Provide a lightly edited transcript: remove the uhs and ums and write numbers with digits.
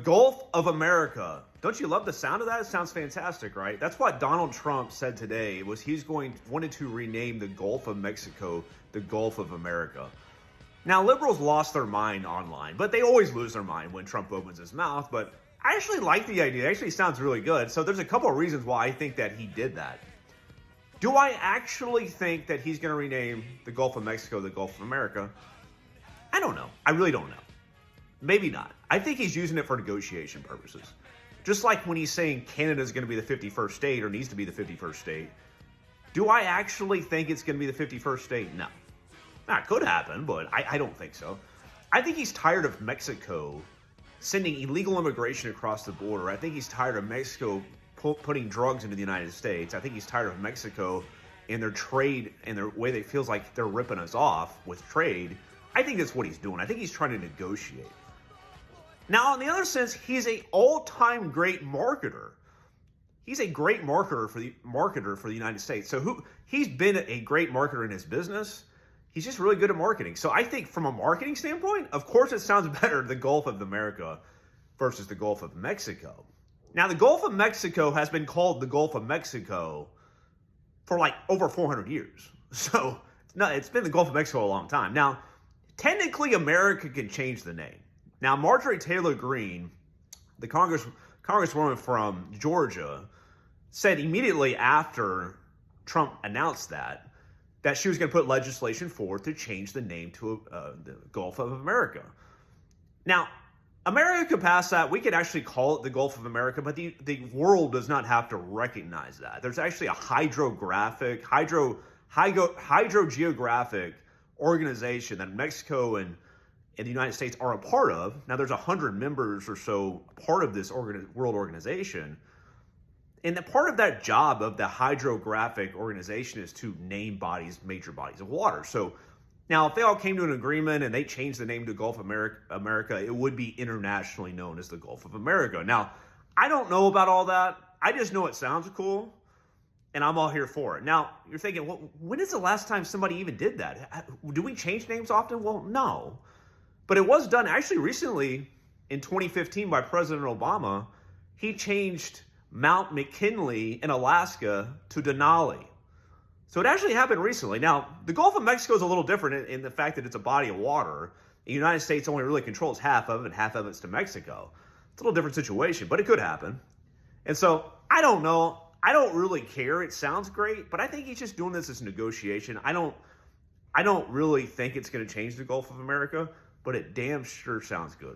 Gulf of America. Don't you love the sound of that? It sounds fantastic, right? That's what Donald Trump said today, was wanted to rename the Gulf of Mexico the Gulf of America. Now, liberals lost their mind online, but they always lose their mind when Trump opens his mouth. But I actually like the idea. It actually sounds really good. So there's a couple of reasons why I think that he did that. Do I actually think that he's going to rename the Gulf of Mexico the Gulf of America? I don't know. I really don't know. Maybe not. I think he's using it for negotiation purposes. Just like when he's saying Canada is going to be the 51st state or needs to be the 51st state. Do I actually think it's going to be the 51st state? No. Now, it could happen, but I don't think so. I think he's tired of Mexico sending illegal immigration across the border. I think he's tired of Mexico putting drugs into the United States. I think he's tired of Mexico and their trade and their way that feels like they're ripping us off with trade. I think that's what he's doing. I think he's trying to negotiate. Now, in the other sense, he's an all-time great marketer. He's a great marketer for the United States. So he's been a great marketer in his business. He's just really good at marketing. So I think from a marketing standpoint, of course it sounds better, the Gulf of America versus the Gulf of Mexico. Now, the Gulf of Mexico has been called the Gulf of Mexico for like over 400 years. So it's been the Gulf of Mexico a long time. Now, technically, America can change the name. Now, Marjorie Taylor Greene, the congresswoman from Georgia, said immediately after Trump announced that she was going to put legislation forward to change the name to the Gulf of America. Now, America could pass that. We could actually call it the Gulf of America, but the world does not have to recognize that. There's actually a hydrogeographic organization that Mexico and the United States are a part of. Now, there's 100 members or so part of this world organization. And the part of that job of the hydrographic organization is to name major bodies of water. So now, if they all came to an agreement and they changed the name to Gulf of America, it would be internationally known as the Gulf of America. Now, I don't know about all that. I just know it sounds cool, and I'm all here for it. Now, you're thinking, well, when is the last time somebody even did that? Do we change names often? Well, no. But it was done actually recently in 2015 by President Obama. He changed Mount McKinley in Alaska to Denali. So it actually happened recently. Now, the Gulf of Mexico is a little different in the fact that it's a body of water. The United States only really controls half of it, and half of it's to Mexico. It's a little different situation, but it could happen. And so, I don't know. I don't really care. It sounds great, but I think he's just doing this as a negotiation. I don't really think it's going to change the Gulf of America, but it damn sure sounds good.